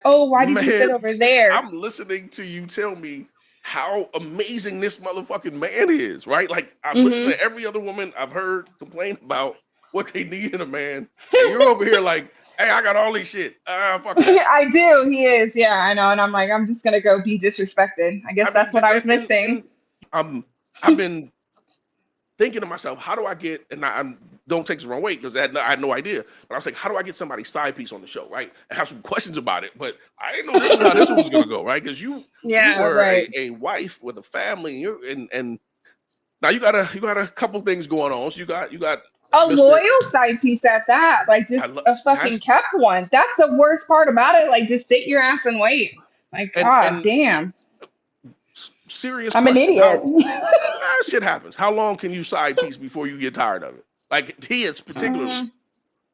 oh, why did you sit Man, over there? I'm listening to you tell me how amazing this motherfucking man is, right? Like I've listened Mm-hmm. to every other woman I've heard complain about what they need in a man, and you're over here like, hey, I got all this shit. Ah, fuck that. I do. He is. Yeah, I know. And I'm like, I'm just gonna go be disrespected. I I guess mean, that's what I was missing. I've been thinking to myself, how do I get, and don't take this the wrong way because I had no idea, but I was like, how do I get somebody's side piece on the show, right? I have some questions about it, but I didn't know this is how this one was gonna go, right? Because you Yeah, were right. a wife with a family, and and now you got a couple things going on. So you got A Mister. loyal side piece at that, like I just love a fucking that's kept one. That's the worst part about it. Like, just sit your ass and wait. Like, god and damn, serious I'm an question. idiot. Shit happens. How long can you side piece before you get tired of it? Like he is particularly. Mm.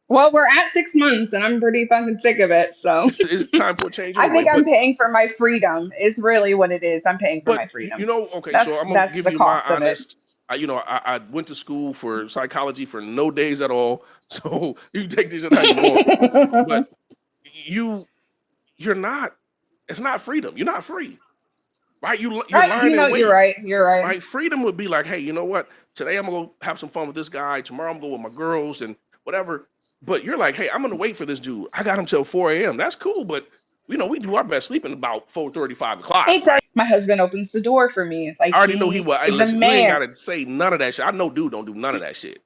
Well, we're at 6 months, and I'm pretty fucking sick of it. So, It's time for a change I anyway. think I'm paying for my freedom. Is really what it is. I'm paying for But my freedom. okay. So That's I'm gonna that's give the you my cost of it. honest. I went to school for psychology for no days at all. So you can take this in how you want. But you you're not. It's not freedom. You're not free, right? You're Right, lying in you're wait. right. You're right. Right? Freedom would be like, hey, you know what? Today I'm gonna go have some fun with this guy. Tomorrow I'm going with my girls and whatever. But you're like, hey, I'm gonna wait for this dude. I got him till 4 a.m. That's cool, but we do our best sleeping about 4:30, 5 o'clock, It does. right? My husband opens the door for me. It's like I already know he he was. Hey, is a listen, you ain't man. gotta say none of that shit. I know dude don't do none of that shit.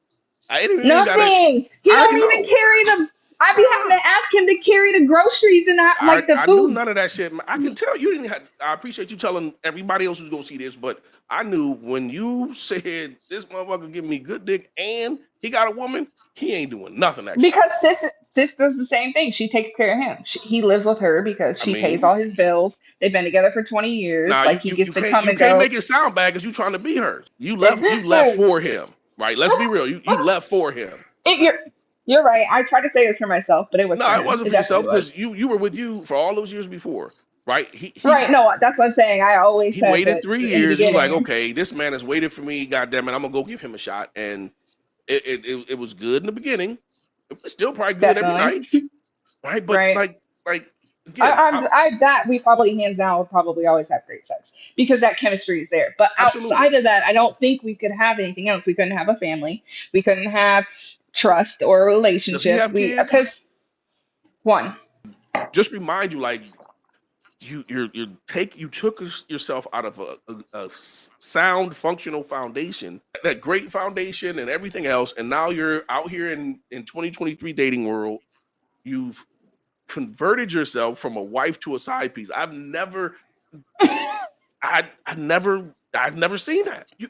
I ain't gotta. Nothing. He I already don't even know. carry the. I be having Ah, to ask him to carry the groceries and like the I knew food. none of that shit. I can tell you didn't have. I appreciate you telling everybody else who's gonna see this, but I knew when you said this motherfucker give me good dick and he got a woman, he ain't doing nothing extra. Because sis does the same thing. She takes care of him. He lives with her because I she pays mean, all his bills. They've been together for 20 years. nah, Like, he gets you to can't come you and can't go. make it sound bad because you trying to be her. You left for him, right? Let's be real. You left for him. It, you're right. I tried to say this for myself, but it was No, for it him. wasn't It for yourself definitely was. because you were with you for all those years before, right? Right. No, that's what I'm saying. I always He said waited that 3 in the years. You like, beginning. okay, this man has waited for me. God damn it, I'm gonna go give him a shot. And it was good in the beginning. It was still probably good every night, Definitely. right? But Right. like again, That we probably hands down will probably always have great sex because that chemistry is there. But absolutely. outside of that, I don't think we could have anything else. We couldn't have a family. We couldn't have trust or a Does he relationship. have We kids? because one. Just remind you, like you took yourself out of a sound functional foundation, that great foundation and everything else, and now you're out here in 2023 dating world. You've converted yourself from a wife to a side piece. I've never seen that. You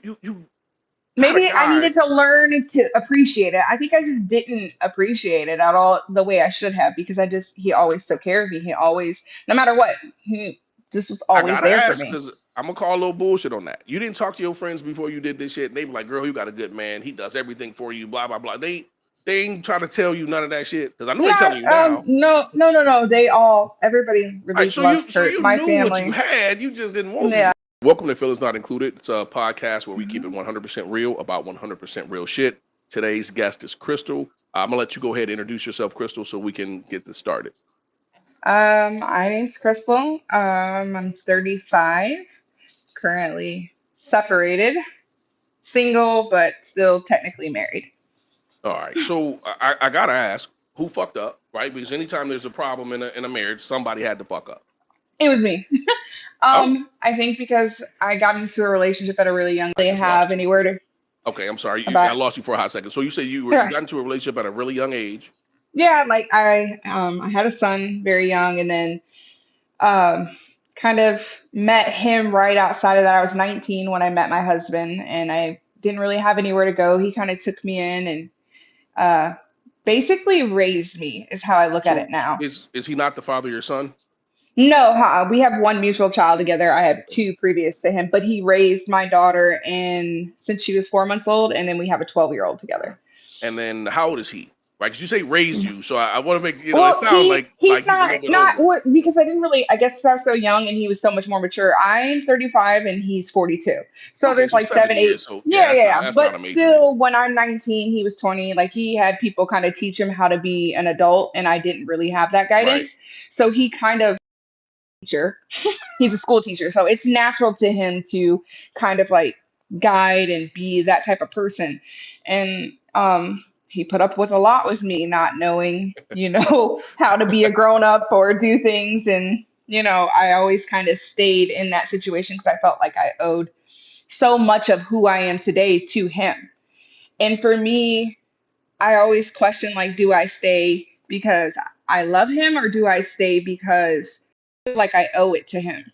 got a Maybe I guy. needed to learn to appreciate it. I think I just didn't appreciate it at all the way I should have because he always took care of me. He always, no matter what, he just was I always gotta there for ask me. because I'm gonna call a little bullshit on that. You didn't talk to your friends before you did this shit. And they were like, "Girl, you got a good man. He does everything for you." Blah blah blah. They ain't trying to tell you none of that shit because I know they Not, telling you now. no, no, no, no. Everybody All right, really loves so Kurt. you My knew what you family. had. You just didn't want to. Yeah. Welcome to Feelings Not Included. It's a podcast where we keep Mhm. it 100% real about 100% real shit. Today's guest is Crystal. I'm gonna let you go ahead and introduce yourself, Crystal, so we can get this started. My name's Crystal. I'm 35, currently separated, single, but still technically married. All right, so I gotta ask, who fucked up, right? Because anytime there's a problem in a marriage, somebody had to fuck up. It was me. Oh, I think because I got into a relationship at a really young, I they just have lost you. anywhere to Okay, I'm sorry. I about. lost you for a hot second. So you say you Yeah, got into a relationship at a really young age. yeah. Like I had a son very young, and then um, kind of met him right outside of that. I was 19 when I met my husband, and I didn't really have anywhere to go. He kind of took me in and uh, basically raised me, is how I look at it So now. is he not the father of your son? No, we have one mutual child together. I have two previous to him, but he raised my daughter in since she was 4 months old, and then we have a 12-year-old together. And then how old is he? Right? Because you say raised you, so I want to make it Well, sounds like he's he's a not little bit not older. what because I didn't really I guess 'cause I was so young and he was so much more mature. I'm 35 and he's 42. So Okay, there's so like seven, 7 years. eight. So yeah, Yeah, yeah, yeah. that's not But a major deal. still, when I'm 19, he was 20. Like, he had people kind of teach him how to be an adult, and I didn't really have that guidance. Right. So he kind of teacher. He's a school teacher, so it's natural to him to kind of like guide and be that type of person. And he put up with a lot with me not knowing, how to be a grown up or do things. And I always kind of stayed in that situation because I felt like I owed so much of who I am today to him. And for me, I always question, like, do I stay because I love him, or do I stay because I feel like I owe it to him?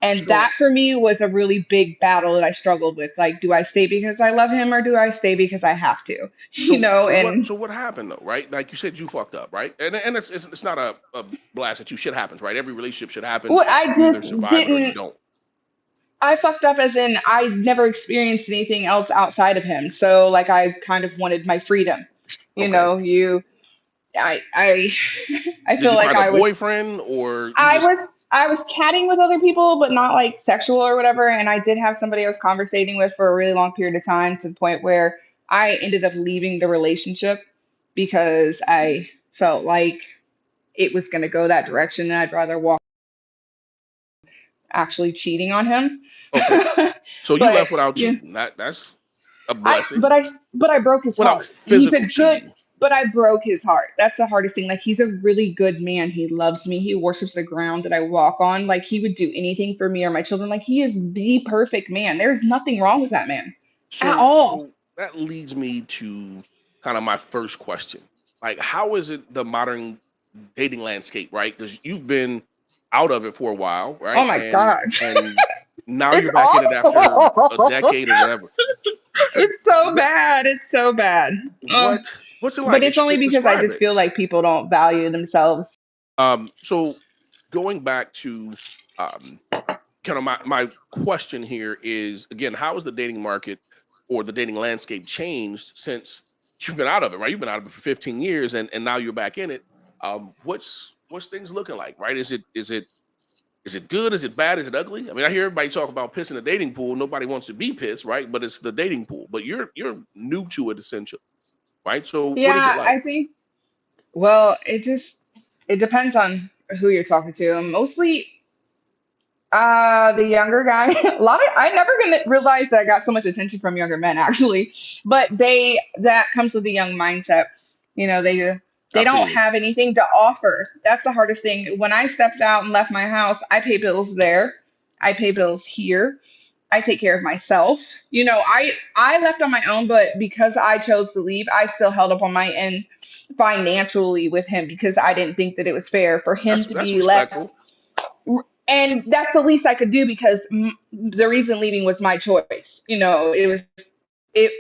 And So that for me was a really big battle that I struggled with. Like, do I stay because I love him, or do I stay because I have to? And what happened though, right? Like you said, you fucked up, right? And it's not a blast at you. Shit happens, right? Every relationship shit happens. what I You either just survive it or you didn't, don't. I fucked up as in I never experienced anything else outside of him. So like I kind of wanted my freedom. You Okay. know, you I I Did feel you like find a boyfriend or you just I was chatting with other people, but not like sexual or whatever. And I did have somebody I was conversating with for a really long period of time, to the point where I ended up leaving the relationship because I felt like it was going to go that direction, and I'd rather walk actually cheating on him. okay? So you But left without yeah, cheating. That's a I blessing. but I but I broke his Without heart. He's a physical good, cheating. but I broke his heart. That's the hardest thing. Like, he's a really good man. He loves me. He worships the ground that I walk on. Like, he would do anything for me or my children. Like, he is the perfect man. There's nothing wrong with that man at all. So that leads me to kind of my first question. Like, how is it the modern dating landscape, right? Because you've been out of it for a while, Oh right? my And god. and now It's you're back in it after a awful. decade or whatever. So It's so what bad. It's so bad. what what's it But like? it's only because I Describe just it. feel like people don't value themselves. So going back to um kind of my question here is again, how has the dating market or the dating landscape changed since you've been out of it, right? You've been out of it for 15 years and now you're back in it. What's things looking like, right? Is it good? Is it bad? Is it ugly? I mean, I hear everybody talk about piss in the dating pool. Nobody wants to be pissed, right? But it's the dating pool. But you're new to it essentially, right? So what is it Yeah, like? I think, well, it depends on who you're talking to. Mostly the younger guy. A lot of I never gonna realize that I got so much attention from younger men, actually. But that comes with a young mindset. They don't Absolutely. have anything to offer. That's the hardest thing. When I stepped out and left my house, I pay bills there. I pay bills here. I take care of myself. I left on my own, but because I chose to leave, I still held up on my end financially with him, because I didn't think that it was fair for him to That's be left. respectful. And that's the least I could do, because the reason leaving was my choice. It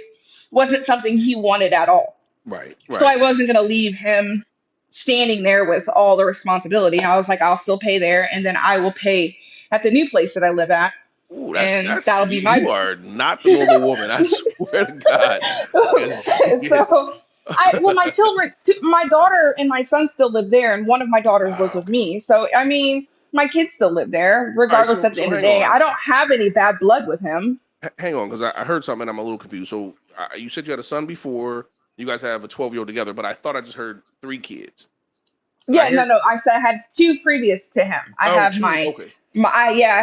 wasn't something he wanted at all. Right, So right. I wasn't going to leave him standing there with all the responsibility. I was like, I'll still pay there, and then I will pay at the new place that I live at, Ooh, and that's that'll be you my. are not the normal woman. I swear to God. 'Cause So my children, my daughter and my son still live there, and one of my daughters lives with okay. me. So I mean, my kids still live there, All right, regardless. so At the so end of the hang day, on. I don't have any bad blood with him. Hang on, because I heard something. I'm a little confused. So you said you had a son before. You guys have a 12-year-old together, but I thought I just heard three kids. Did I Yeah, no, hear? no. I said I had two previous to him. I Oh, have two. Okay, yeah.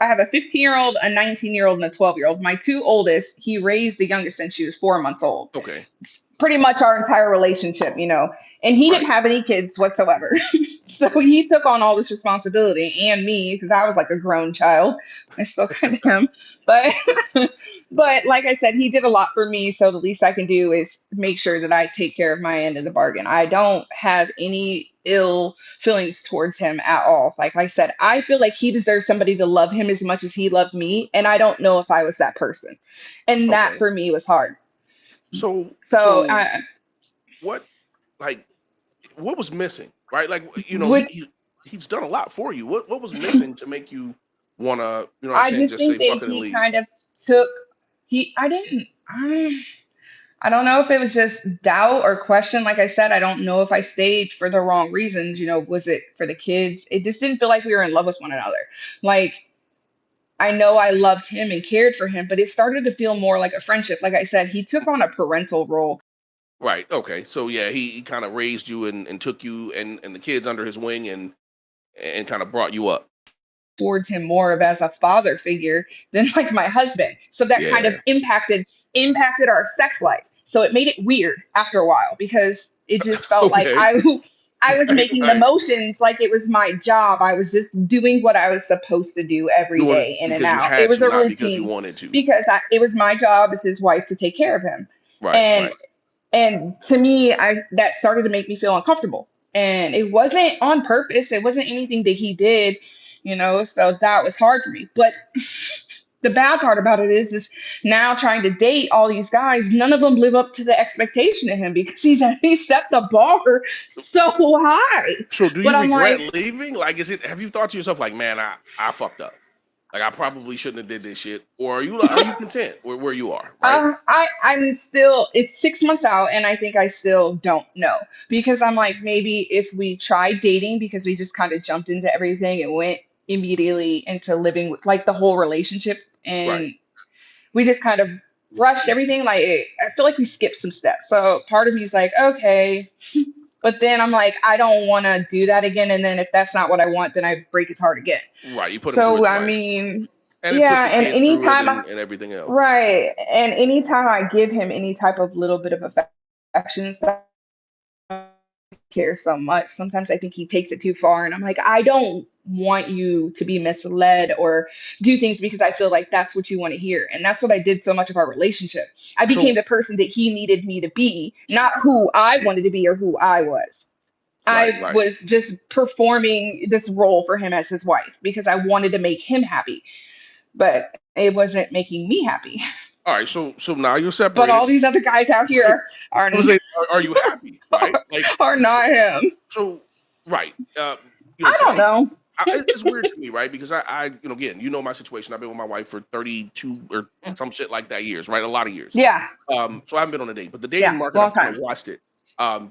I have a 15-year-old, a 19-year-old, and a 12-year-old. My two oldest, he raised the youngest since she was 4 months old. okay, Pretty much our entire relationship, and he didn't right. have any kids whatsoever. So he took on all this responsibility, and me, because I was like a grown child. I still kind of am, but but like I said, he did a lot for me. So the least I can do is make sure that I take care of my end of the bargain. I don't have any ill feelings towards him at all. Like I said, I feel like he deserves somebody to love him as much as he loved me, and I don't know if I was that person, and that Okay. for me was hard. So So so I what like what was missing? Right? Like would he's done a lot for you. What was missing to make you wanna, you know what I'm I saying, just just think say that fuck it and he leave? kind of took he I didn't I don't know if it was just doubt or question. Like I said, I don't know if I stayed for the wrong reasons. Was it for the kids? It just didn't feel like we were in love with one another. Like, I know I loved him and cared for him, but it started to feel more like a friendship. Like I said, he took on a parental role. Right. Okay. So yeah, he kind of raised you and took you and the kids under his wing and kind of brought you up. towards him more of as a father figure than like my husband. So that kind of Yeah. impacted our sex life. So it made it weird after a while because it just felt like Okay. I was Right. making the Right. motions like it was my job. I was just doing what I was supposed to do every Doing it day in and because you out. It had was to, a not because you routine wanted to. because it was my job as his wife to take care of him. Right. And Right. and to me, I that started to make me feel uncomfortable. And it wasn't on purpose. It wasn't anything that he did, so that was hard for me. But the bad part about it is this now trying to date all these guys, none of them live up to the expectation of him because he set the bar so high. So do But you I'm regret like, leaving? Like, have you thought to yourself like, man, I fucked up. Like I probably shouldn't have did this shit. Or are you content where you are, right? I'm still, it's 6 months out, and I think I still don't know because I'm like, maybe if we tried dating because we just kind of jumped into everything and went immediately into living with like the whole relationship, Right. and we just kind of rushed everything. Like, I feel like we skipped some steps. So part of me is like, okay. But then I'm like, I don't want to do that again. And then if that's not what I want, then I break his heart again. Right. You put him through it So, I twice. mean, And it puts yeah. the And kids through it anytime and everything else. right. And anytime I give him any type of little bit of affection, care so much. Sometimes I think he takes it too far, and I'm like, I don't want you to be misled or do things because I feel like that's what you want to hear. And that's what I did so much of our relationship. I became So the person that he needed me to be, not who I wanted to be or who I was. right, I right. was just performing this role for him as his wife because I wanted to make him happy, but it wasn't making me happy. All right, so now you're But separated. all these other guys out here are I was saying, are you happy? Right? Like are not him. so, right. I Tell don't me. know. It's weird to me, right? Because again, my situation. I've been with my wife for 32 or some shit like that years, right? A lot of years. Yeah, So I haven't been on a date, but the dating yeah, market, long I've kind of time. watched it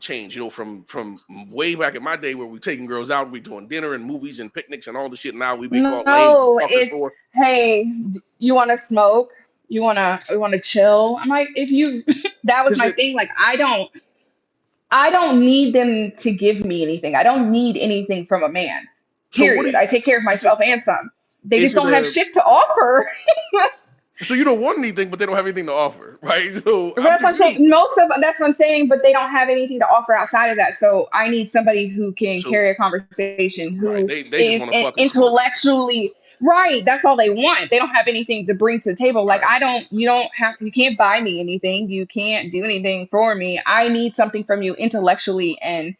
change. From way back in my day where we taking girls out, we doing dinner and movies and picnics and all the shit. Now we be called lames and No, fuckers it's for. hey, you want to smoke? You want to chill? I'm like, if you that was Is my it thing. Like, I don't need them to give me anything. I don't need anything from a man. so? What do Period. you? I take care of Is it myself and some. They is just it don't have a shit to offer. so you don't want anything, but they don't have anything to offer, right? So I'm That's what I'm saying. confused. That's what I'm saying, but they don't have anything to offer outside of that. So I need somebody who can So carry a conversation, right, who they just is want to fuck and smoke. intellectually right. That's all they want. They don't have anything to bring to the table. All Like, right. you can't buy me anything. You can't do anything for me. I need something from you intellectually and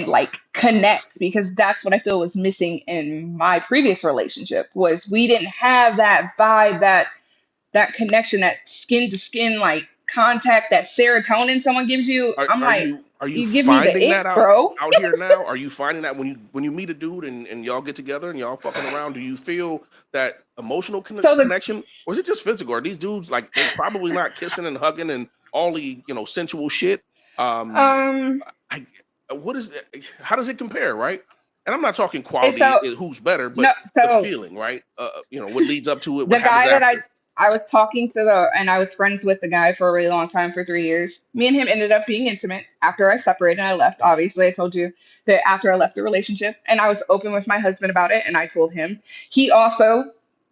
like connect because that's what I feel was missing in my previous relationship was we didn't have that vibe, that connection, that skin to skin like contact, that serotonin someone gives you. Are I'm are like, you are you you give me the finding ick, that out bro. out here now? Are you finding that when you meet a dude and y'all get together and y'all fucking around, do you feel that emotional So the connection, or is it just physical? Are these dudes like they probably not kissing and hugging and all the sensual shit? Um, um I what is how does it compare, right? And I'm not talking it's quality, so who's better, no but the so feeling, right? What leads up to it, what the happens guy that after. I was talking to and I was friends with the guy for a really long time for 3 years. Me and him ended up being intimate after I separated and I left. Obviously, I told you that after I left the relationship, and I was open with my husband about it, and I told him. He also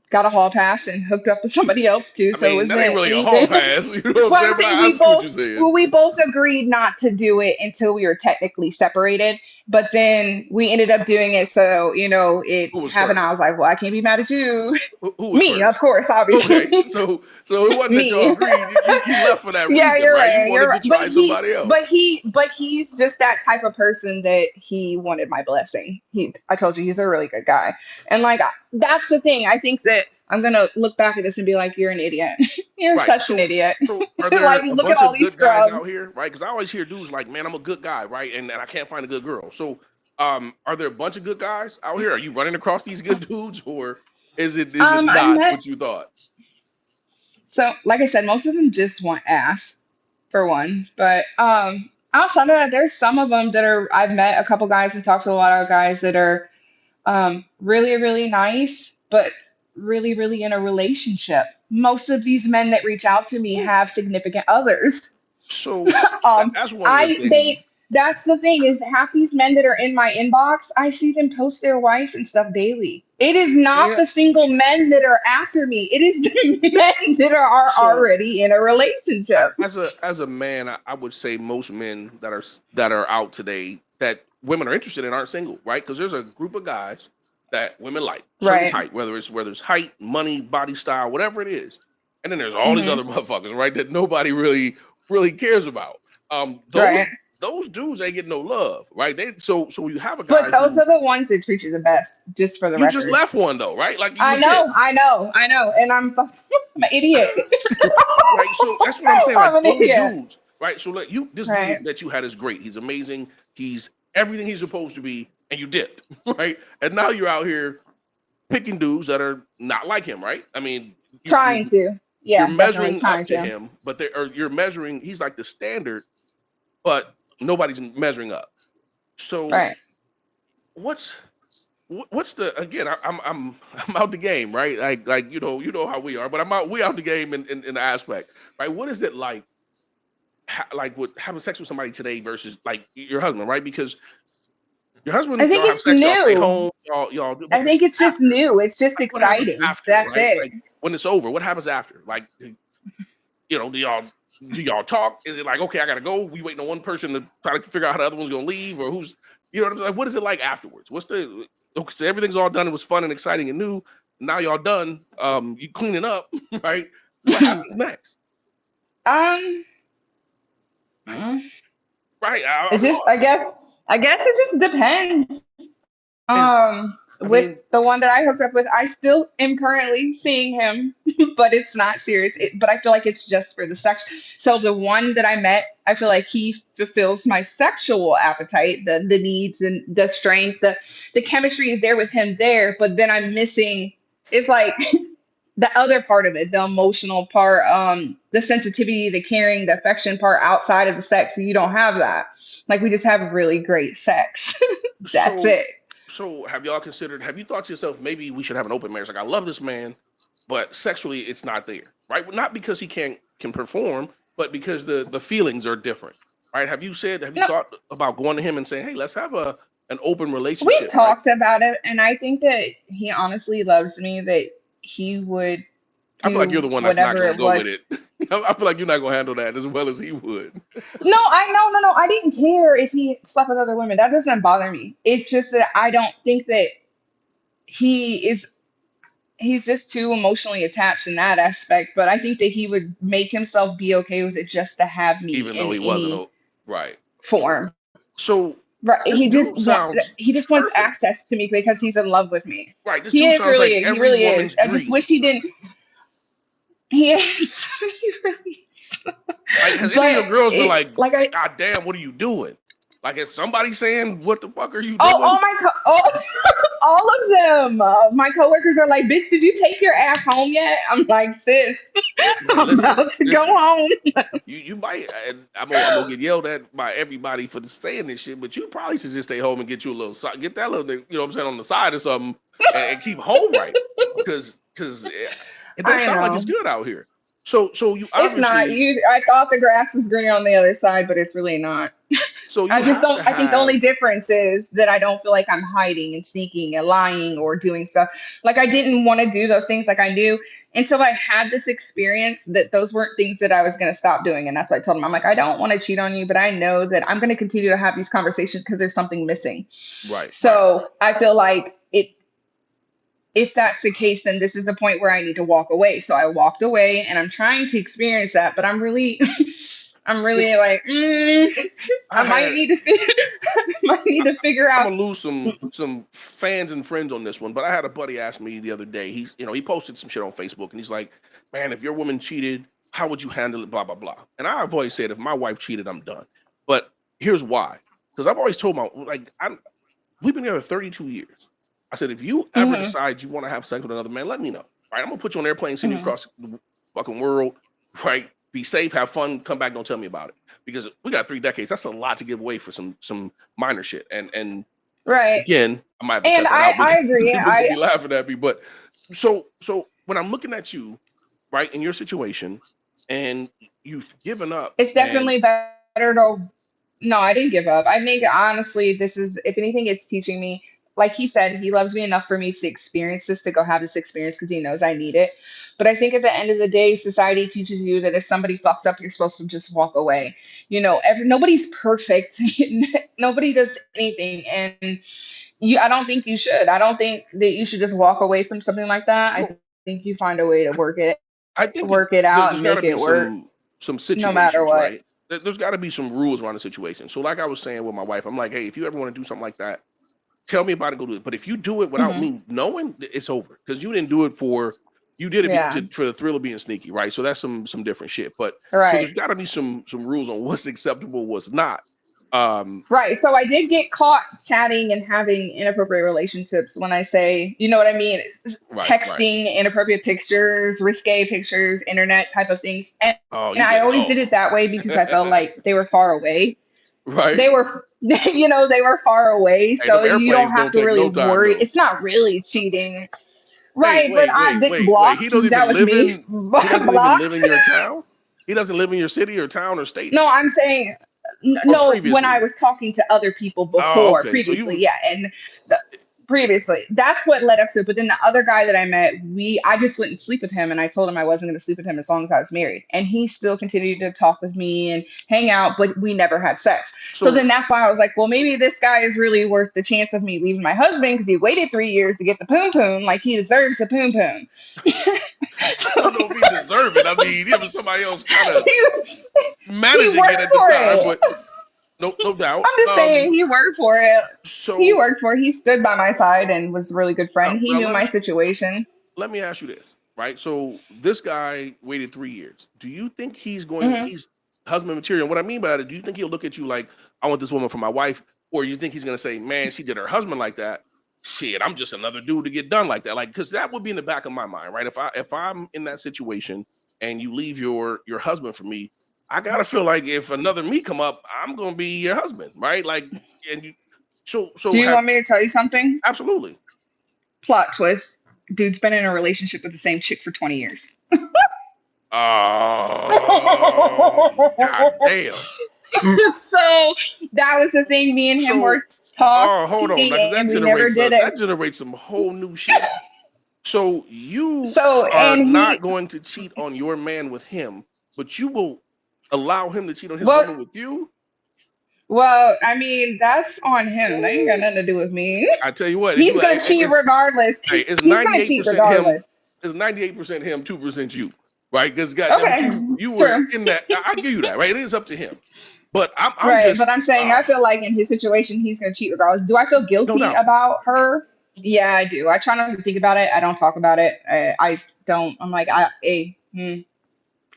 got a hall pass and hooked up with somebody else too, I so it mean, that ain't wasn't really a hall anything. pass, you know what I'm Well, I'm saying? But saying I see what you're saying. we both agreed not to do it until we were technically separated. But then we ended up doing it, so it Who was happened. I first? was like, well, I can't be mad at you. Who was Me, of first? course, obviously. Okay, so it wasn't that y'all Me. agreed. You left for that Yeah, reason, you're right? You right. You're wanted to right. try somebody else. But he's just that type of person that he wanted my blessing. I told you he's a really good guy. And like, that's the thing. I think that I'm gonna look back at this and be like, you're an idiot. You're Right. such an idiot. So are Like, there a look at bunch all of these good guys out scrubs. here, right? Because I always hear dudes like, "Man, I'm a good guy," right? And I can't find a good girl. So, are there a bunch of good guys out here? Are you running across these good dudes, or is it I not met what you thought? so like I said, most of them just want ass for one. But outside of that, there's some of them that are I've met a couple guys and talked to a lot of guys that are really, really nice, but really, really in a relationship. Most of these men that reach out to me Well, have significant others. so Um, that's one of the I they things. That's the thing is half these men that are in my inbox, I see them post their wife and stuff daily. It is not Yeah. the single men that are after me. It is the men that are So already in a relationship. as a man, I would say most men that are out today that women are interested in aren't single, right? Because there's a group of guys that women like, certain Right. type, whether it's height, money, body style, whatever it is, and then there's all these Hmm. other motherfuckers, right? That nobody really cares about. Right. Those dudes ain't getting no love, right? So you have a But guy those who are the ones that treat you the best, just for the you just record. left one though, right? Like you I legit. know, I know, I know. And I'm an idiot. Right. So that's what I'm saying. I'm Like an those idiot. dudes, right? So like this Right. dude that you had is great. He's amazing. He's everything he's supposed to be, and you dipped, right? And now you're out here picking dudes that are not like him, right? I mean, Trying to. you're Yeah, definitely measuring up trying to to. him, but you're measuring. He's like the standard, but nobody's measuring up. So Right. what's what's the again? I'm out the game, right? Like you know how we are, but we out the game in the aspect, right? What is it like? Like with having sex with somebody today versus like your husband, right? Because your I husband, think y'all have it's sex, y'all stay new. home, y'all do. But I think it's just after, new. It's just like, what happens exciting. after, That's right? it. Like when it's over, what happens after? Like, you know, do y'all talk? Is it like, okay, I gotta go? We waiting on one person to try to figure out how the other one's gonna leave, or who's, you know, what I'm saying? Like, what is it like afterwards? What's the okay? So everything's all done. It was fun and exciting and new. Now y'all done. You cleaning up, right? What happens next? um, Like, mm, right? it just I guess it just depends. Is I With mean, the one that I hooked up with, I still am currently seeing him, but it's not serious. But I feel like it's just for the sex. So the one that I met, I feel like he fulfills my sexual appetite, the needs and the strength, the chemistry is there with him there, but then I'm missing. It's like the other part of it, the emotional part, the sensitivity, the caring, the affection part outside of the sex. You don't have that. Like we just have really great sex. That's so it. have y'all considered? Have you thought to yourself, maybe we should have an open marriage? Like, I love this man, but sexually, it's not there, right? Not because he can perform, but because the feelings are different, right? Have you No, thought about going to him and saying, hey, let's have an open we've relationship, right? talked about it, and I think that he honestly loves me, that he would I feel like you're do the one that's not whatever going to it go was. with it. I feel like you're not going to handle that as well as he would. No, I no, no, no. I didn't care if he slept with other women. That doesn't bother me. It's just that I don't think that he is. He's just too emotionally attached in that aspect. But I think that he would make himself be okay with it just to have me Even in though he wasn't any right. form. So Right. this dude sounds He just wants perfect, access to me because he's in love with me. right? This dude sounds like He every really is. woman's I just wish dream. he didn't. He is. He really Like, has is. any of But your girls been it, like, like I, God damn, what are you doing? Like, is somebody saying, what the fuck are you oh, doing? all of them. My coworkers are like, "Bitch, did you take your ass home yet?" I'm like, "Sis, Man, I'm listen, about to go listen. home." You might, and I'm gonna get yelled at by everybody for saying this shit, but you probably should just stay home and get you a little, get that little, you know what I'm saying, on the side or something, and keep home right, because it don't I sound like it's know. good out here. So you It's not. obviously, I thought the grass was greener on the other side, but it's really not. so you I just have don't. to I think the only have, difference is that I don't feel like I'm hiding and sneaking and lying or doing stuff. Like I didn't want to do those things like I knew until I had this experience that those weren't things that I was going to stop doing. And that's what I told him. I'm like, I don't want to cheat on you, but I know that I'm going to continue to have these conversations because there's something missing. right. So I feel like it. If that's the case, then this is the point where I need to walk away. So I walked away, and I'm trying to experience that, but I'm really, I'm You know, really like, I I might had need to figure, I might need to figure I'm out. gonna lose some fans and friends on this one, but I had a buddy ask me the other day. He posted some shit on Facebook, and he's like, "Man, if your woman cheated, how would you handle it?" Blah blah blah. And I've always said, if my wife cheated, I'm done. But here's why: because I've always told my we've been together 32 years. I said, if you ever Hmm. decide you want to have sex with another man, let me know. Right? I'm gonna put you on an airplane, send you Hmm. across the fucking world. Right? Be safe, have fun, come back, don't tell me about it. Because we got 3 decades. That's a lot to give away for some minor shit. And Right. again, I might have to And cut that out I because agree. people gonna I be laughing at me. But so when I'm looking at you, right, in your situation, and you've given up, It's and definitely better to No, I didn't give up. I think honestly, this is, if anything, it's teaching me. Like he said, he loves me enough for me to experience this, to go have this experience because he knows I need it. But I think at the end of the day, society teaches you that if somebody fucks up, you're supposed to just walk away. Nobody's perfect. Nobody does anything, and I don't think you should. I don't think that you should just walk away from something like that. I Well, think you find a way to I work think it out, and there's make got to it be work, some no matter situations, what. right? There's got to be some rules around the situation. So, like I was saying with my wife, I'm like, hey, if you ever want to do something like that, tell me about it. Go do it. But if you do it without Hmm. me knowing, it's over because you didn't do it for you did it Yeah. for the thrill of being sneaky, right? So that's some different shit. But so Right. there's got to be some rules on what's acceptable, what's not. Um, Right. So I did get caught chatting and having inappropriate relationships. When I say, you know what I mean? right, right. Texting inappropriate pictures, risque pictures, internet type of things. And Oh, you I did it always did all, it that way because I felt like they were far away. right? They were, they were far away. Hey, So them you don't airplanes have don't to take really no time worry. though. It's not really cheating. Hey, Right. But wait, I wait, didn't wait, wait. He blocked. don't That even was live me. in. He doesn't even live Blocked. in your town. He doesn't live in your city or town or state No, I'm saying or no. When I previously. was talking to other people Oh, before, okay. So previously, you yeah, and the, previously, that's what led up to it. But then the other guy that I met, I just wouldn't sleep with him, and I told him I wasn't going to sleep with him as long as I was married, and he still continued to talk with me and hang out, but we never had sex. So so then that's why I was like, well, maybe this guy is really worth the chance of me leaving my husband because he waited 3 years to get the poom poom, like he deserves a poom poom. I So don't know if he deserved it. I mean, it was somebody else kind of he, he managing it worked at the for time, it. but no doubt. I'm just saying he worked for it. He So worked for it. He stood by my side and was a really good friend. He now knew my situation. let me ask you this, right? So this guy waited 3 years. Do you think Hmm. he's husband material? What I mean by that, do you think he'll look at you like, I want this woman for my wife, or you think he's gonna say, man, she did her husband like that? Shit, I'm just another dude to get done like that. Like, because that would be in the back of my mind, right? If I'm in that situation and you leave your husband for me, I gotta feel like if another me come up, I'm gonna be your husband, right? Like, and you, Do so you have want me to tell you something? absolutely. Plot twist. Dude's been in a relationship with the same chick for 20 years. Oh, god damn. So that was the thing. Me and him So, were talking hold on, because and we never did it. that generates some whole new shit. So you So, are and not he, going to cheat on your man with him, but you will allow him to cheat on his well, woman with you? well, I mean, that's on him. That ain't got Ooh. nothing to do with me. I tell you what, He's gonna cheat it's regardless. hey, it's He's gonna cheat 98% him, regardless. it's 98% him, 2% you. Right? Because goddamn it, Okay, you were true. in that. I give you that, right? It is up to him. But I'm Right, but just I'm saying I ah, feel like in his situation he's gonna cheat regardless. Do I feel no guilty doubt. about her? Yeah, I do. I try not to think about it. I don't talk about it. I don't. I'm like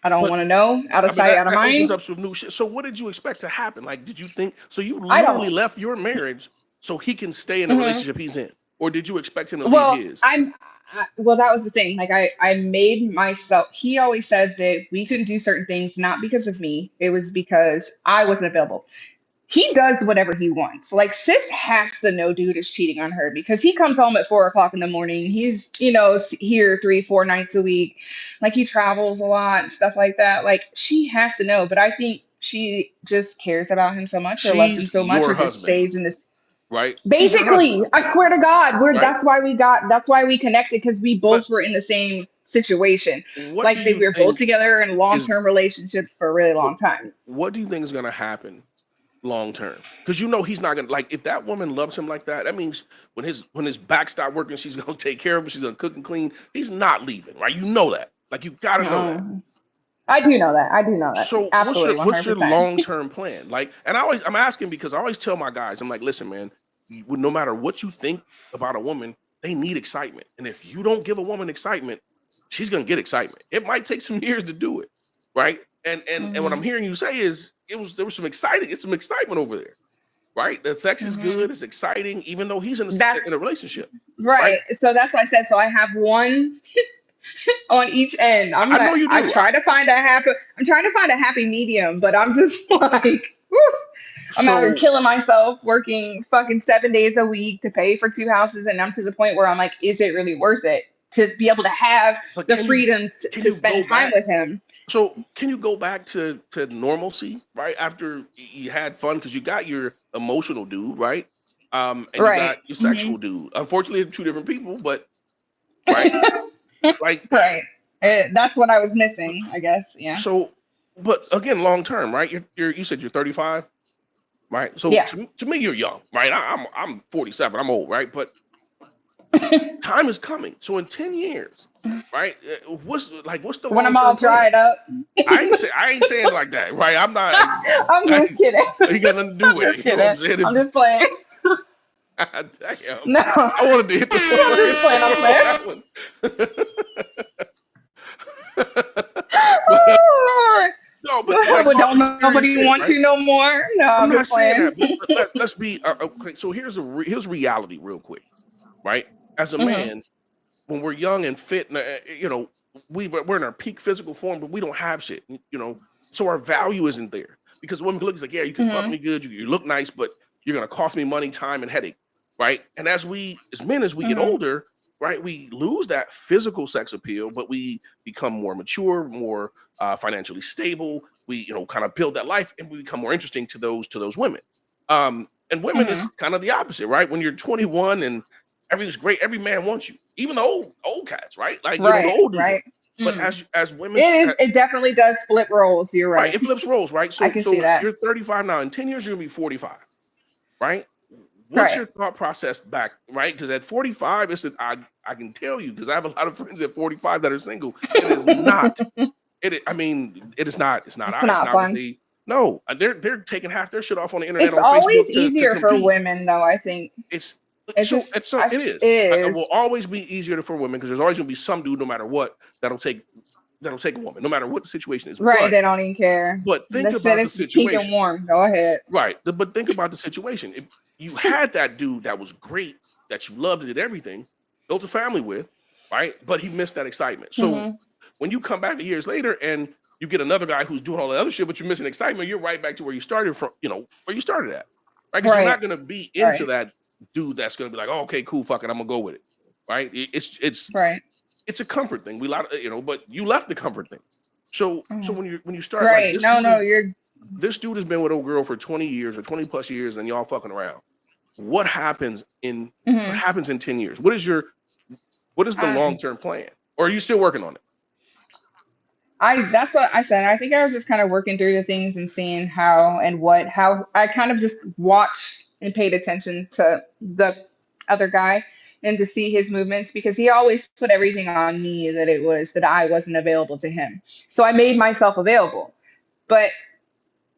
I don't But want to know. Out of I mean, sight, out of that opens mind. up some new shit. So what did you expect to happen? Like, did you think so? You I literally don't. left your marriage so he can stay in the Hmm. relationship he's in, or did you expect him to leave Well, his? well, that was the thing. Like I made myself. He always said that we couldn't do certain things not because of me. It was because I wasn't available. He does whatever he wants. Like sis has to know dude is cheating on her because he comes home at 4 o'clock in the morning. He's here 3, 4 nights a week. Like he travels a lot and stuff like that. Like she has to know. But I think she just cares about him so much, or loves him She's so much, your or just husband, stays in this. right? She's your Basically, husband, I swear to God, we're right? that's why we connected because we But both were in the same situation. what do Like you we were both think together in long is term relationships for a really what, long time. what do you think is going to happen long term? Because you know he's not gonna like if that woman loves him like that. That means when his back stop working, she's gonna take care of him. She's gonna cook and clean. He's not leaving, right? You know that. Like you got to know that. Um, I do know that. I do know that. So Absolutely, what's your 100%. long term plan? Like, and I'm asking because I always tell my guys, I'm like, listen, man, no matter what you think about a woman, they need excitement, and if you don't give a woman excitement, she's gonna get excitement. It might take some years to do it, right? And what Hmm. I'm hearing you say is there was some excitement over there, right? That sex is Hmm. good, it's exciting, even though he's in That's a relationship, right? right. So that's why I said. So I have one on each end. I know you I do. try to find a happy. I'm trying to find a happy medium, but I'm just like, whew, I'm out here So killing myself, working fucking 7 days a week to pay for two houses, and I'm to the point where I'm like, is it really worth it to be able to have But the freedom can to you go spend time back? with him. So can you go back to normalcy, right? After you had fun because you got your emotional dude, right? And you Right. got your Hmm. sexual dude. Unfortunately, they're two different people, but right, like Right. That's what I was missing, I guess. Yeah. so. But again, long term, right? You said you're 35, right? So Yeah. to me, you're young, right? I'm 47. I'm old, right? But time is coming. So in 10 years, right? What's the When long I'm all term plan? dried up. I ain't saying it like that, right? I'm not. I'm I, just kidding. ain't got nothing to do I'm with just it. You know what I'm kidding. saying? I'm just playing. Damn, No, I wanted to hit the I'm just playing. I'm horn on playing. that one. but Oh, no, but Lord. like But on don't the serious nobody shit, want right? you no more. No, I'm I'm not just saying playing. that, but let's be okay. So here's reality, real quick, right? As a Hmm. man, when we're young and fit, and we're in our peak physical form, but we don't have shit, so our value isn't there because women look like, yeah, you can fuck Hmm. me good, you look nice, but you're gonna cost me money, time, and headache, right? And as men, as we get Hmm. older, right, we lose that physical sex appeal, but we become more mature, more financially stable. We kind of build that life, and we become more interesting to those women. And women Hmm. is kind of the opposite, right? When you're 21 and everything's great, every man wants you, even the old cats, right? Like the Right. old dudes want Right. you. But Mm. as women, It is. It definitely does flip roles. You're right, right. it flips roles, right? I So can see that. you're 35 now. In 10 years, you're gonna be 45, right? What's Right. your thought process back, right? Because at 45, I can tell you because I have a lot of friends at 45 that are single. It is not. I mean, it is not. It's not. It's It's not not what fun. they. No, they're taking half their shit off on the internet It's on always Facebook to easier for compete. women, though. I think It's it's so just. it's so it It is. It is. will always be easier for women because there's always gonna be some dude, no matter what, that'll take a woman, no matter what the situation is. Right. But They don't even care. think They said about the it's pink and situation, warm. Go ahead. right? But think about the situation. If you had that dude that was great, that you loved and did everything, built a family with, right? But he missed that excitement. So Hmm. when you come back years later and you get another guy who's doing all the other shit, but you're missing excitement, you're right back to where you started from, where you started at, right? Because you're Right. not gonna be into Right. that dude that's gonna be like, oh, okay, cool, fuck it, I'm gonna go with it, right? Right. It's a comfort thing. But you left the comfort thing. So Mhm. when you start like Right. No. No. You're. this dude has been with a girl for 20 years or 20 plus years and y'all fucking around. What happens in what Hmm. happens in 10 years? What is the long-term plan? Or are you still working on it? That's what I said. I think I was just kind of working through the things and seeing how I kind of just watched and paid attention to the other guy and to see his movements because he always put everything on me that it was that I wasn't available to him. So I made myself available. But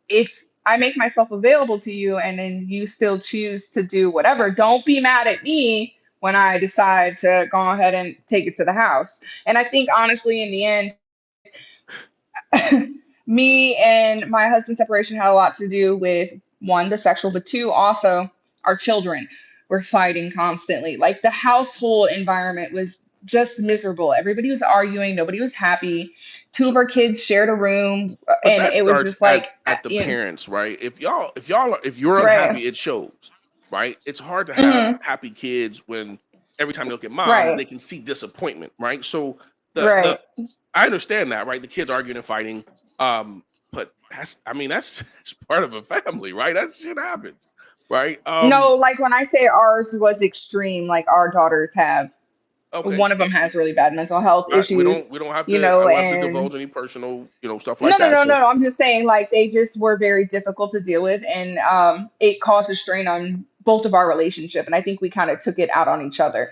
if I make myself available to you and then you still choose to do whatever, don't be mad at me when I decide to go ahead and take it to the house. And I think honestly in the end me and my husband's separation had a lot to do with one, the sexual, but two, also our children were fighting constantly. Like the household environment was just miserable. Everybody was arguing, nobody was happy. Two of So, our kids shared a room, but and that it was starts just like, at the you know, parents, right? If you're right, unhappy, it shows, right? It's hard to have hmm, happy kids when every time they look at mom, right, they can see disappointment, right? So the right. I understand that, right? The kids arguing and fighting. But that's part of a family, right? That shit happens, right? No, like when I say ours was extreme, like our daughters have, Okay. one of them has really bad mental health All right, we issues, don't we don't have you to I know, don't have to and divulge any personal, stuff no, like no, that. no, So no, no. I'm just saying, like, they just were very difficult to deal with, and it caused a strain on both of our relationship. And I think we kind of took it out on each other,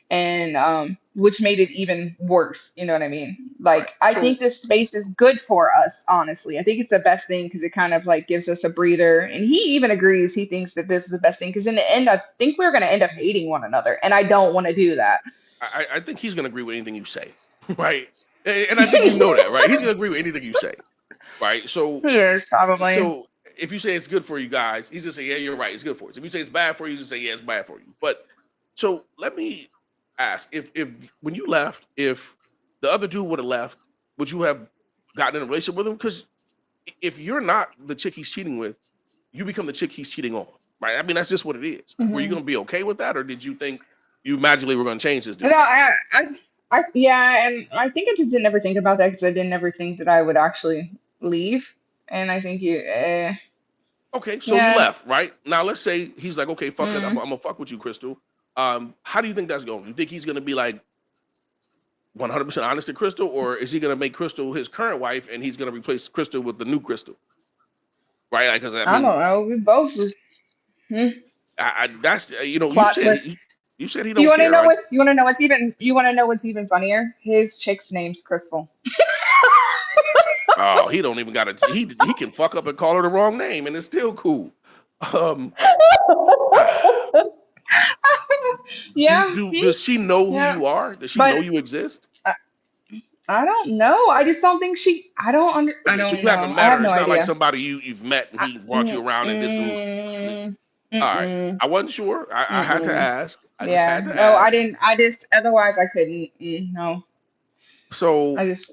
and which made it even worse. You know what I mean? right. Like, I So think this space is good for us, honestly. I think it's the best thing because it kind of like gives us a breather. And he even agrees. He thinks that this is the best thing because in the end, I think we're going to end up hating one another, and I don't want to do that. I think he's gonna agree with anything you say, right? And I think you know that, right? He's gonna agree with anything you say, right? So He is probably. so if you say it's good for you guys, he's gonna say, yeah, you're right, it's good for us. If you say it's bad for you, he's gonna say, yeah, it's bad for you. But so let me ask, if when you left, if the other dude would have left, would you have gotten in a relationship with him? Because if you're not the chick he's cheating with, you become the chick he's cheating on, right? I mean, that's just what it is. Were you Mhm. gonna be okay with that, or did you think you magically were gonna change this No, dude? And I think I just didn't ever think about that because I didn't ever think that I would actually leave. And I think Okay, so you yeah, left, right? Now let's say he's like, okay, fuck it, I'm mm, gonna fuck with you, Crystal. How do you think that's going? You think he's gonna be like 100% honest to Crystal, or is he gonna make Crystal his current wife and he's gonna replace Crystal with the new Crystal? Right? Because I I mean, don't know. We both just that's you plot said twist. he You don't want to care, know right? what? You want to know what's even? You want to know what's even funnier? His chick's name's Crystal. Oh, he don't even got to. He can fuck up and call her the wrong name, and it's still cool. Um, Yeah, does she know who yeah. you are? Does she know But you exist? I, I don't know. I just don't think she. I Okay, so don't you haven't know. I met have her. no It's not like idea. somebody you've met and I, he brought mm, you around and did some. mm, All right, mm-mm, I wasn't sure. I had to mm-mm. ask. I just had Yeah. to No, I ask. didn't. I just. Otherwise, I couldn't. No. So, I just.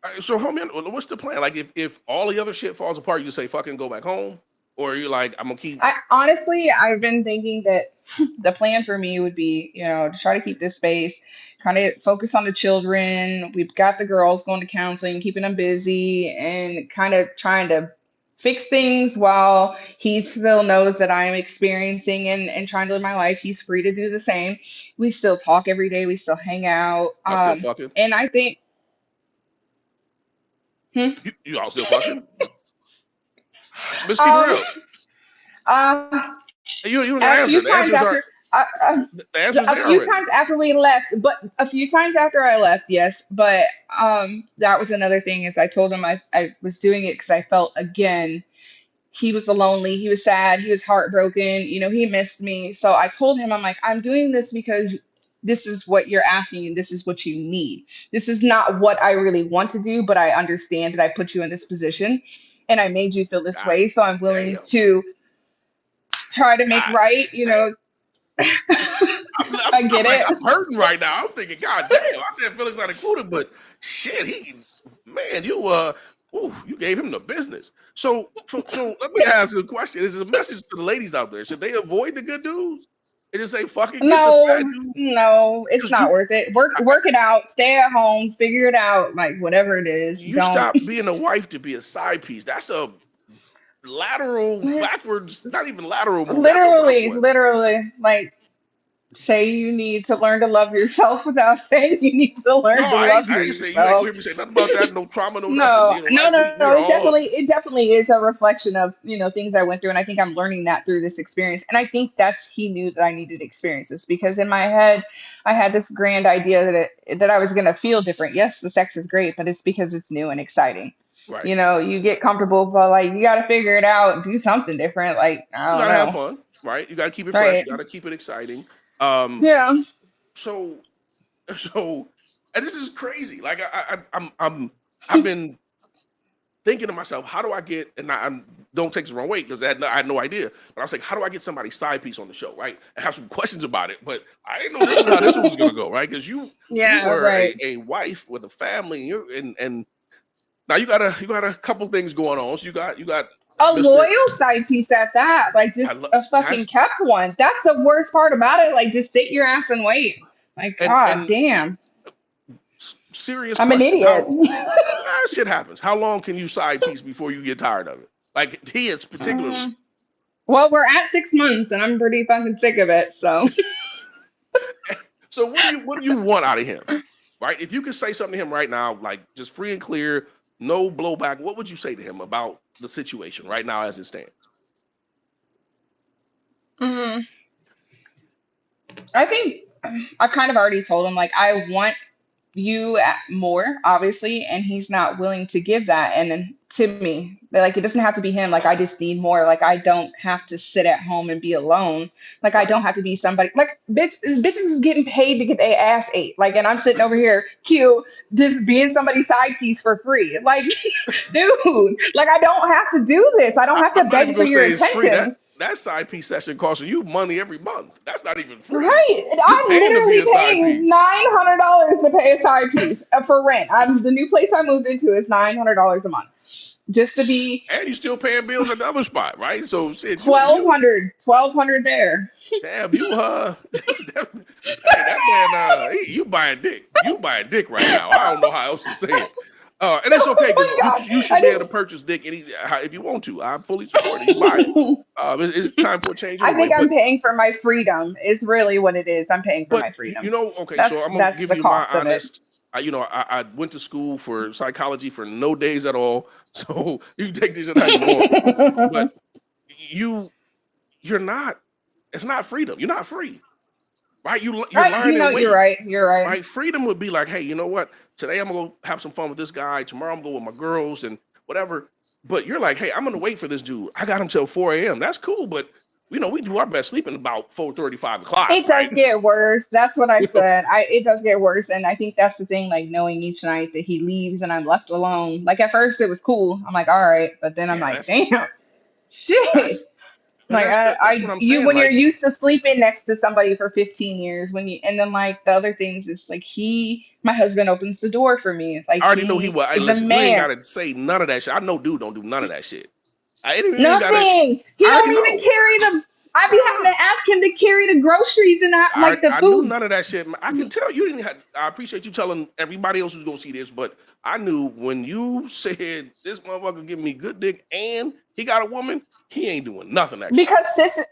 homie, what's the plan? Like, if all the other shit falls apart, you just say fucking go back home, or you're like, I'm gonna keep. I honestly, I've been thinking that the plan for me would be, to try to keep this space, kind of focus on the children. We've got the girls going to counseling, keeping them busy, and kind of trying to fix things while he still knows that I'm experiencing and trying to live my life. He's free to do the same. We still talk every day. We still hang out. I still fucking. And I think, hmm, You all still fucking. Let's keep it um, real. uh, You don't gotta a answer. few The times answers are after. Uh, uh, the answers a there few already. times after we left, but a few times after I left, yes. But that was another thing is I told him I was doing it because I felt again he was lonely, he was sad, he was heartbroken, he missed me. So I told him I'm like I'm doing this because this is what you're asking and this is what you need. This is not what I really want to do, but I understand that I put you in this position and I made you feel this God way, so I'm willing damn. to try to make God right. damn. I get Like, it. I'm hurting right now. I'm thinking, God damn. I said Felix not included, but shit, man, you gave him the business. So let me ask you a question. This is a message to the ladies out there. Should they avoid the good dudes and just say, fucking get the bad No, dude? no, it's Because not worth it. Work it out. Stay at home. Figure it out. Like whatever it is. you Don't. stop being a wife to be a side piece. That's a lateral, It's backwards, not even lateral move. That's a rough literally, one. literally like say you need to learn to love yourself without saying you need to No, learn to love I ain't say you ain't yourself. gonna hear me say nothing about that. No trauma, no nothing. No, no, Like no, we no. are It all definitely, it definitely is a reflection of things I went through, and I think I'm learning that through this experience. And I think he knew that I needed experiences because in my head, I had this grand idea that I was gonna feel different. Yes, the sex is great, but it's because it's new and exciting. right. You get comfortable, but like you got to figure it out, do something different. Like I You don't gotta have know, fun, right? You gotta keep it fresh. right? You gotta keep it exciting. Um, Yeah. so so, and this is crazy. Like I've been thinking to myself, how do I get? And I don't take this the wrong way because I had no idea. But I was like, how do I get somebody's side piece on the show, right? And have some questions about it. But I didn't know this is how this one was gonna go, right? Because you Yeah, were right. a wife with a family, and now you got a couple things going on. So you got A Mister. loyal side piece at that, like I just love a fucking that's kept one. That's the worst part about it. Like just sit your ass and wait. Like god and damn, serious I'm an question. idiot. Shit happens. How long can you side piece before you get tired of it? Like he is particularly. Mm. Well, we're at 6 months, and I'm pretty fucking sick of it. So So what do you want out of him? Right? If you could say something to him right now, like just free and clear, no blowback, what would you say to him about the situation right now as it stands? mm, I think I kind of already told him like I want more obviously, and he's not willing to give that. And then to me, like it doesn't have to be him. Like I just need more. Like I don't have to sit at home and be alone. Like I Right. don't have to be somebody. Like bitches is getting paid to get their ass ate. Like, and I'm sitting over here cute, just being somebody's side piece for free. Like, dude, like I don't have to do this. I don't have to I'm not even beg for gonna your say it's free. attention. That side piece session costing you money every month. That's not even free. Right. You I'm paying to be literally a side paying piece. $900 to pay a side piece for rent. The new place I moved into is $900 a month just to be And you still paying bills at the other spot, right? So shit, you 1200 there. damn, hey, that man, you buying dick. You buying dick right now. I don't know how else to say it. And it's okay because Oh my God. you should I be able to just, purchase dick if you want to. I fully support it. You buy it. It's time for a change I anyway. think I'm paying for my freedom is really what it is. I'm paying for my But freedom. okay. So I'm gonna That's give the you my cost of it. honest. I went to school for psychology for no days at all. So you can take this shit how you want. But you you're not. It's not freedom. You're not free, right? You're Right, lying in you're wait. right. You're right. Right? Freedom would be like, hey, you know what? Today I'm gonna go have some fun with this guy. Tomorrow I'm going with my girls and whatever. But you're like, hey, I'm gonna wait for this dude. I got him till 4 a.m. That's cool, but we do our best sleeping about 4:30, 5 o'clock, It right? does get worse. That's what I said. It does get worse, and I think that's the thing. Like knowing each night that he leaves and I'm left alone. Like at first it was cool. I'm like, all right, but then I'm Yeah, like, damn, shit. that's and Like that's what I'm you saying. when you're Like, used to sleeping next to somebody for 15 years, and then like the other things is like my husband opens the door for me. It's like I already know he he was. Hey, is a listen, you ain't man. gotta say none of that shit. I know dude don't do none of that shit. I ain't even gotta. Nothing. He I already don't even know. carry the. I be having Nah. to ask him to carry the groceries and not like the I knew food. none of that shit. I can tell you didn't have. I appreciate you telling everybody else who's gonna see this, but I knew when you said this motherfucker giving me good dick and he got a woman, he ain't doing nothing extra. Because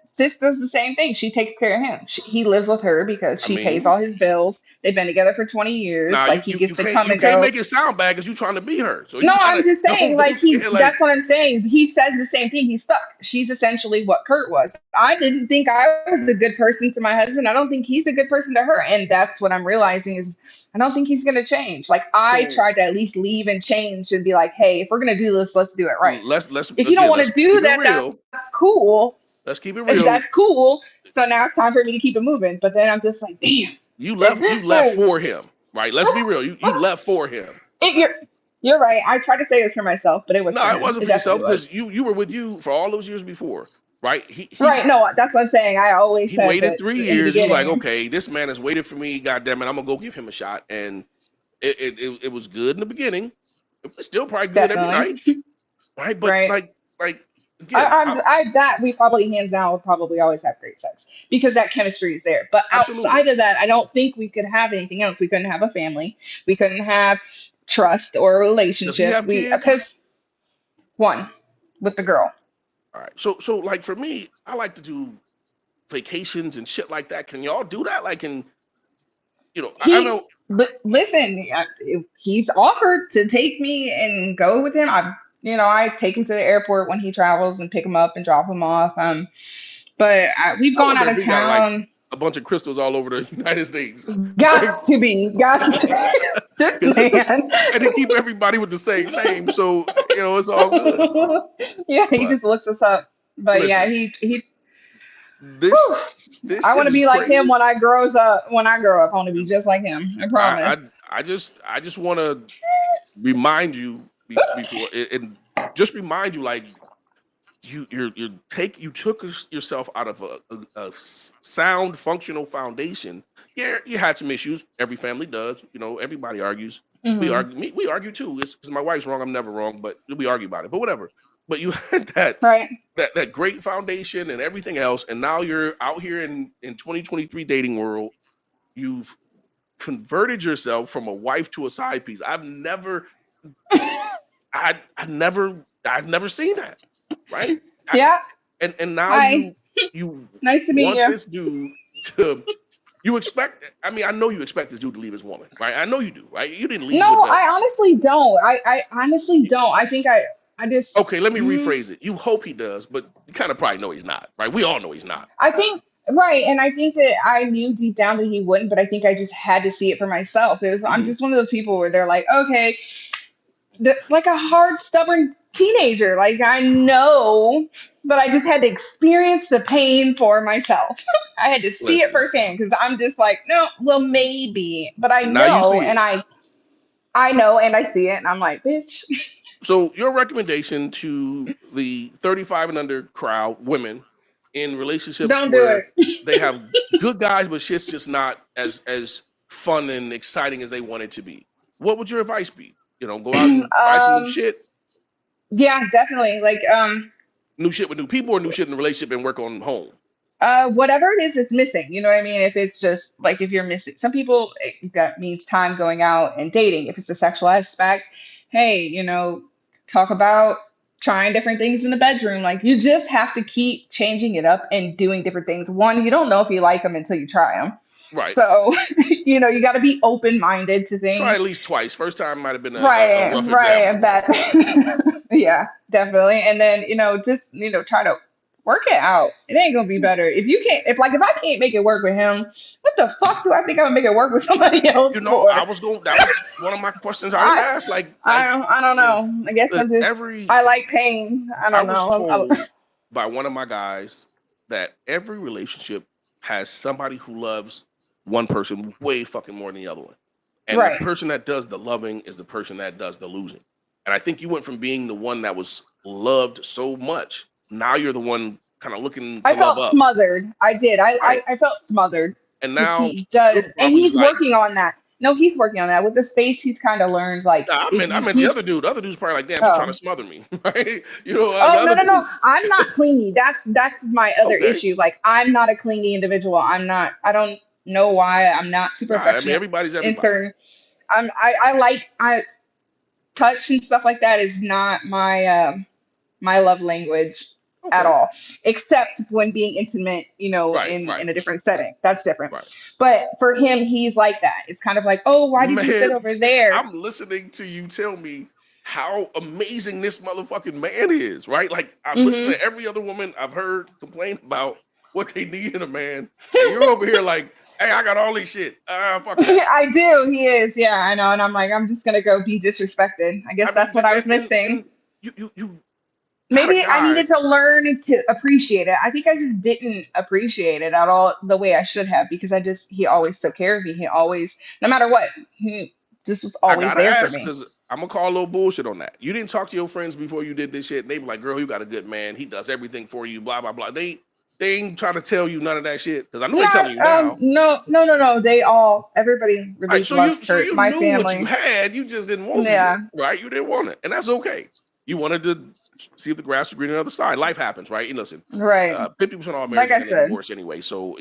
sis does the same thing. She takes care of him. He lives with her because I she pays mean, all his bills. They've been together for 20 years. nah, Like he gets you to can't come you and can't go. make it sound bad because you trying to be her. So No, you I'm gotta just saying, don't like say it like that's what I'm saying. He says the same thing. He's stuck. She's essentially what Kurt was. I didn't think I was a good person to my husband. I don't think he's a good person to her. And that's what I'm realizing is I don't think he's gonna change. Like I so. tried to at least leave and change and be like, hey, if we're gonna do this, let's do it right. Let's If you don't again want to let's do keep it that, real. that's cool. Let's keep it That's real. cool. So now it's time for me to keep it moving. But then I'm just like, damn. You left for him, right? Let's be real. You left for him. It, you're right. I tried to say it was for myself, but it was for No, it him. wasn't It for definitely yourself was. because you were with you for all those years before, right? Right. No, that's what I'm saying. I always He said waited that three in the years. You like, beginning. okay, this man has waited for me. God damn it, I'm gonna go give him a shot. And it was good in the beginning. It's still probably good every Definitely. night, right? But Right. like again, That we probably hands down will probably always have great sex because that chemistry is there. But absolutely. outside of that, I don't think we could have anything else. We couldn't have a family. We couldn't have trust or a Does he relationship. have kids? Because one with the girl. All right. So like for me, I like to do vacations and shit like that. Can y'all do that? Like, I He know. listen. He's offered to take me and go with him. I take him to the airport when he travels and pick him up and drop him off. But we've I gone wonder out if of he got like town. a bunch of crystals all over the United States. Got Like, to be, got to. This 'cause man. and to keep everybody with the same name, so it's all good. Yeah, he But just looks us up. But yeah, listen, he. Whew, this I want shit to is be like him crazy. when I grows up. When I grow up, I want to be just like him. I I promise. I just want to remind you before and just remind you like you took yourself out of a sound functional foundation. Yeah, you had some issues. Every family does. Everybody argues. We Hmm. argue. We argue too. It's because my wife's wrong. I'm never wrong. But we argue about it. But whatever. But you had Right. that great foundation and everything else, and now you're out here in 2023 dating world. You've converted yourself from a wife to a side piece. I've never seen that, right? I, Yeah. and now Hi. you Nice to meet want you. this dude to you expect. I mean, I know you expect this dude to leave his woman, right? I know you do, right? You didn't leave with No, the I honestly don't. I honestly don't. I think I just. okay. Let me Mm, rephrase it. You hope he does, but you kind of probably know he's not, right? We all know he's not. I think right, and I think that I knew deep down that he wouldn't, but I think I just had to see it for myself. I'm Mhm. just one of those people where they're like, okay, like a hard, stubborn teenager. Like I know, but I just had to experience the pain for myself. I had to see it Listen, firsthand because I'm just like, no, well, maybe, but I and now you know, see and it. I know, and I see it, and I'm like, bitch, So your recommendation to the 35 and under crowd, women in relationships don't do where it. they have good guys, but shit's just not as fun and exciting as they want it to be. What would your advice be? Go out and buy some um, yeah, definitely. Like, new shit with new people, or new shit in the relationship and work on home. Whatever it is, it's missing. You know what I mean? If it's just like if you're missing, some people that means time going out and dating. If it's a sexual aspect, hey, talk about trying different things in the bedroom. Like you just have to keep changing it up and doing different things. One, you don't know if you like them until you try them. Right. So, you got to be open minded to things. Try at least twice. First time might have been a rough right. example. Yeah, definitely. And then, just, try to work it out. It ain't gonna be better. If I can't make it work with him, what the fuck do I think I'm gonna make it work with somebody else for? that was one of my questions I would ask. I don't know. I guess I like pain. I don't know. I was told by one of my guys that every relationship has somebody who loves one person way fucking more than the other one. And the person that does the loving is the person that does the losing. And I think you went from being the one that was loved so much. Now you're the one kind of looking to I felt smothered. I did. I felt smothered. And now he does. And he's working on that. No, he's working on that. With the space, he's kind of learned like. I mean, the other dude. The other dude's probably like, damn, she's trying to smother me, right? No. I'm not clingy. That's my other issue. Like, I'm not a clingy individual. I don't know why I'm not super affectionate. I mean, everybody's in certain. I touch and stuff like that is not my my love language at all, except when being intimate, in a different setting. That's different. Right. But for him, he's like that. It's kind of like, oh, why did you sit over there? I'm listening to you tell me how amazing this motherfucking man is, right? Like I'm listening to every other woman I've heard complain about what they need in a man. And you're over here like, hey, I got all this shit. Fuck that. I do. He is. Yeah, I know. And I'm like, I'm just going to go be disrespected. I guess that's what I was missing. You maybe I needed to learn to appreciate it. I think I just didn't appreciate it at all the way I should have, because he always took care of me. He always, no matter what, he just was always there for me. Because I'm going to call a little bullshit on that. You didn't talk to your friends before you did this shit. And they be like, girl, you got a good man. He does everything for you, blah, blah, blah. They ain't trying to tell you none of that shit, because I know they're telling you now. No. Everybody really loves her. You my knew family. What you had, you just didn't want it, right? You didn't want it, and that's okay. You wanted to see if the grass was green on the other side. Life happens, right? And listen, 50% of all marriages get divorced anyway, so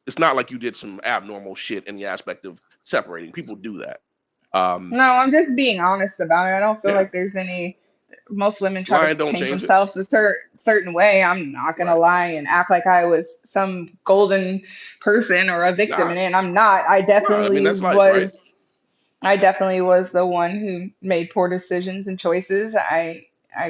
it's not like you did some abnormal shit in the aspect of separating. People do that. No, I'm just being honest about it. I don't feel like there's any. Most women try to paint themselves a certain way. I'm not gonna lie and act like I was some golden person or a victim in it. And I'm not. I definitely was. Right? I definitely was the one who made poor decisions and choices. I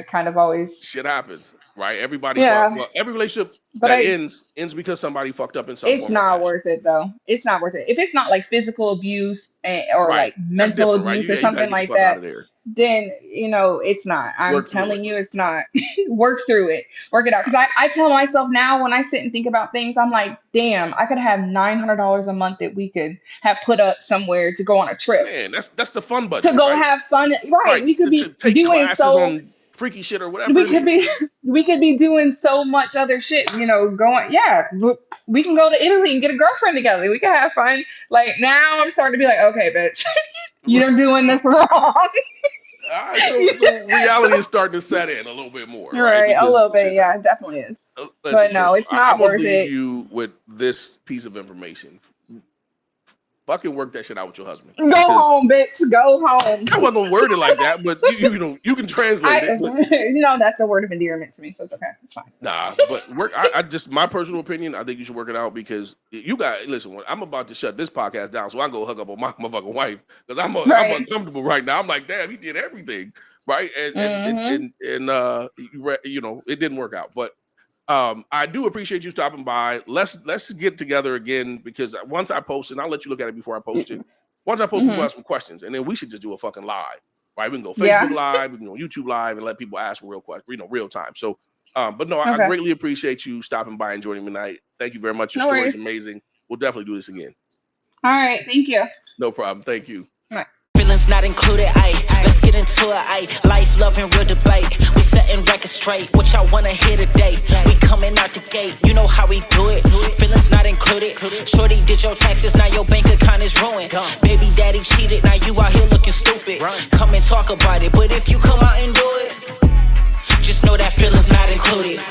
kind of always shit happens, right? Everybody. Every relationship ends because somebody fucked up in some. It's not worth it though. It's not worth it if it's not like physical abuse or like mental abuse or something like that. Then it's not. I'm telling you, it's not. Work through it. Work it out. Because I tell myself now when I sit and think about things, I'm like, damn, I could have $900 a month that we could have put up somewhere to go on a trip. Man, that's the fun budget. To go have fun, right? We could be doing on freaky shit or whatever. We could be doing so much other shit. Going. Yeah, we can go to Italy and get a girlfriend together. We can have fun. Like now, I'm starting to be like, okay, bitch, you're doing this wrong. So reality is starting to set in a little bit more, right? A little bit, yeah, it definitely is. But no, it's not worth it. I'm gonna leave you with this piece of information. Fucking work that shit out with your husband. Go home, bitch. Go home. I wasn't gonna word it like that, but you can translate it. But, that's a word of endearment to me, so it's okay. It's fine. Nah, but work. I just my personal opinion. I think you should work it out because you got. Listen, I'm about to shut this podcast down, so I go hook up with my motherfucking wife because I'm uncomfortable right now. I'm like, damn, he did everything right, and it didn't work out, but. I do appreciate you stopping by. Let's get together again because once I post it, I'll let you look at it before I post it. Once I post it, we'll have some questions, and then we should just do a fucking live. Right? We can go Facebook Live, we can go YouTube Live, and let people ask real questions, real time. So, but no, I greatly appreciate you stopping by and joining me tonight. Thank you very much. Your story is amazing. We'll definitely do this again. All right, thank you. No problem. Thank you. All right. Feelings not included, let's get into it, life, love, and real debate. We setting records straight, what y'all wanna hear today? We coming out the gate, you know how we do it. Feelings not included, shorty did your taxes, now your bank account is ruined. Baby daddy cheated, now you out here looking stupid. Come and talk about it, but if you come out and do it, just know that feelings not included.